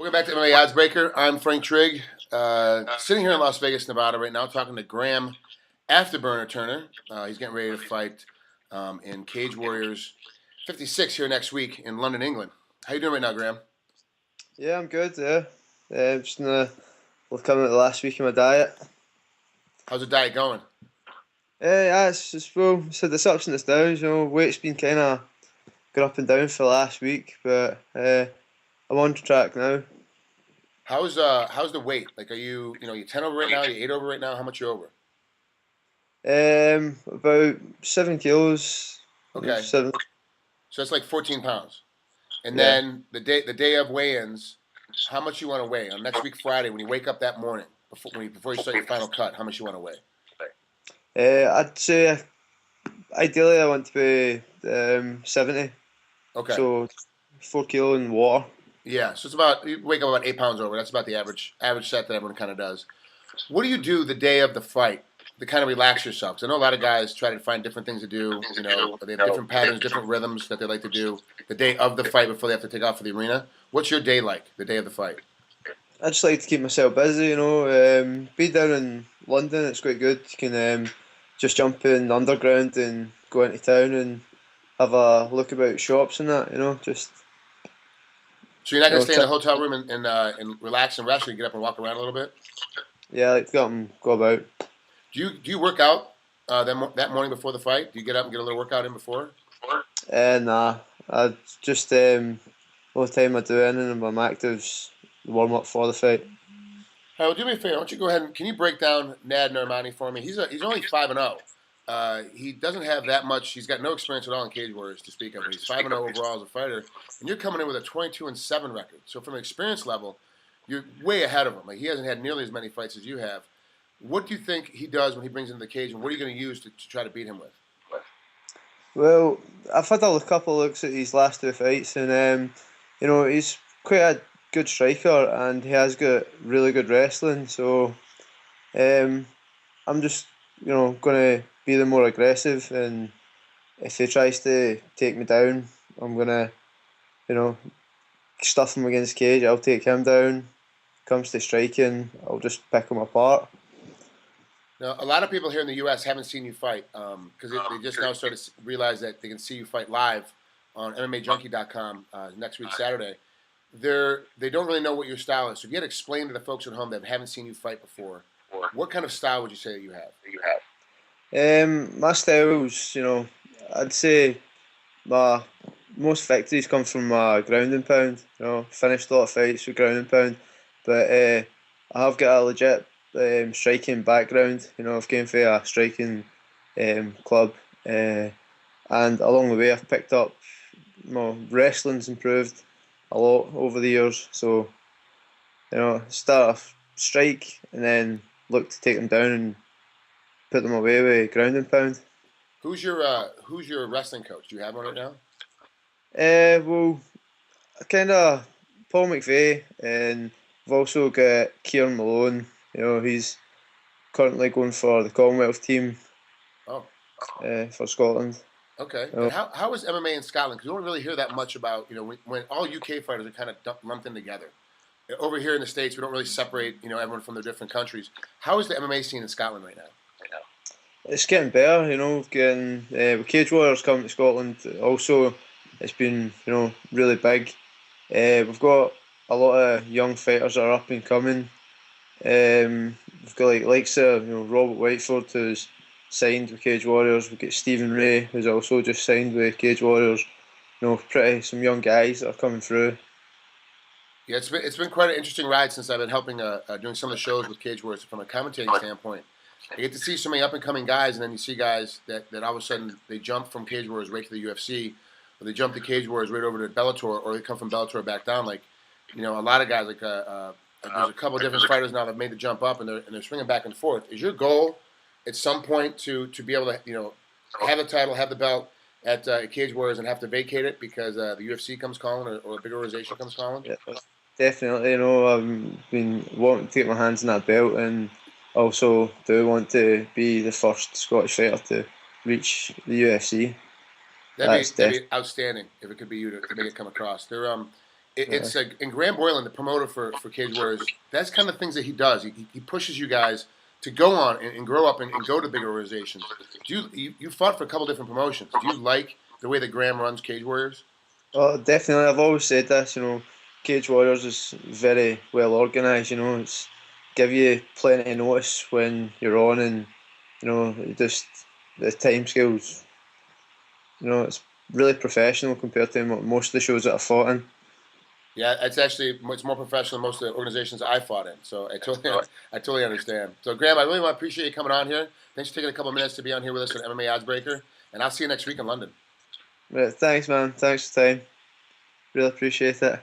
Welcome back to MMA Oddsbreaker. I'm Frank Trigg, sitting here in Las Vegas, Nevada right now, talking to Graham Afterburner Turner. He's getting ready to fight in Cage Warriors 56 here next week in London, England. How you doing right now, Graham? Yeah, I'm good. Yeah, just coming at the last week of my diet. How's the diet going? Yeah, it's just well, so the ups and the downs. Weight's been kind of going up and down for the last week, but I'm on track now. How's the weight? Like, are you 10 over right now? Are you 8 over right now? How much you over? About 7 kilos. Okay, Seven. so that's like 14 pounds. And Yeah. then the day of weigh-ins, how much you want to weigh on next week Friday when you wake up that morning before you start your final cut? How much you want to weigh? I'd say ideally I want to be 70. Okay. So 4 kilo in water. Yeah, so it's about you wake up about 8 pounds over. That's about the average set that everyone kind of does. What do you do the day of the fight to kind of relax yourself? 'Cause I know a lot of guys try to find different things to do. They have different patterns, different rhythms that they like to do the day of the fight before they have to take off for the arena. What's your day like the day of the fight? I just like to keep myself busy, Be down in London, it's quite good. You can just jump in the underground and go into town and have a look about shops and that, Just So you're not gonna stay in try, the hotel room and relax and rest. Or you get up and walk around a little bit. yeah, I like to get up and go about. Do you work out that morning before the fight? Do you get up and get a little workout in before? Nah, I just all the time I do anything and I'm actives warm up for the fight. All right, well, do me a favor. Why don't you go ahead and can you break down Nad Narimani for me? He's only 5-0. He doesn't have that much. He's got no experience at all in Cage Warriors to speak of. But he's 5-0 overall as a fighter, and you're coming in with a 22-7 record. So from an experience level, you're way ahead of him. Like he hasn't had nearly as many fights as you have. What do you think he does when he brings into the cage, and what are you going to use to try to beat him with? Well, I've had a couple of looks at his last two fights, and he's quite a good striker, and he has got really good wrestling. So um, I'm just going to be the more aggressive, and if he tries to take me down, I'm gonna you know stuff him against cage. I'll take him down. Comes to striking, I'll just pick him apart. Now, a lot of people here in the U.S. haven't seen you fight because they just now started to realize that they can see you fight live on MMAJunkie.com next week Saturday. They don't really know what your style is. So if you had to explain to the folks at home that haven't seen you fight before, what kind of style would you say that you have? My styles, I'd say my most victories come from my ground and pound. Finished a lot of fights with ground and pound, but I have got a legit striking background. I've came from a striking club, and along the way I've picked up. Wrestling's improved a lot over the years. So start off strike and then look to take them down and put them away with ground and pound. Who's your wrestling coach? Do you have one right now? Well, kind of Paul McVeigh, and we've also got Kieran Malone. He's currently going for the Commonwealth team Oh, for Scotland. okay. And how is MMA in Scotland? Because you don't really hear that much about when all UK fighters are kind of lumped in together. Over here in the States, we don't really separate everyone from their different countries. How is the MMA scene in Scotland right now? It's getting better, getting with Cage Warriors coming to Scotland. Also, it's been really big. We've got a lot of young fighters that are up and coming. We've got likes of Robert Whiteford, who's signed with Cage Warriors. We've got Stephen Ray, who's also just signed with Cage Warriors. Pretty some young guys that are coming through. Yeah, it's been quite an interesting ride since I've been helping doing some of the shows with Cage Warriors from a commentating standpoint. You get to see so many up and coming guys, and then you see guys that all of a sudden they jump from Cage Warriors right to the UFC, or they jump to Cage Warriors right over to Bellator, or they come from Bellator back down. Like a lot of guys there's a couple of different fighters now that made the jump up, and they're swinging back and forth. Is your goal at some point to be able to have the title, have the belt at Cage Warriors, and have to vacate it because the UFC comes calling or a big organization comes calling? Yeah, definitely. I've been wanting to get my hands on that belt, and also do want to be the first Scottish fighter to reach the UFC. That'd be outstanding if it could be you to make it come across. It's like, and Graham Boylan, the promoter for Cage Warriors, that's kind of things that he does. He pushes you guys to go on and grow up and go to bigger organizations. You fought for a couple different promotions? Do you like the way that Graham runs Cage Warriors? Oh, definitely. I've always said this. Cage Warriors is very well organised. It's give you plenty of notice when you're on, and just the time scales. It's really professional compared to most of the shows that I've fought in. Yeah, it's more professional than most of the organizations I fought in. So I totally understand. So Graham, I really want to appreciate you coming on here. Thanks for taking a couple of minutes to be on here with us on MMA Oddsbreaker, and I'll see you next week in London. Right, thanks, man. Thanks for the time. Really appreciate it.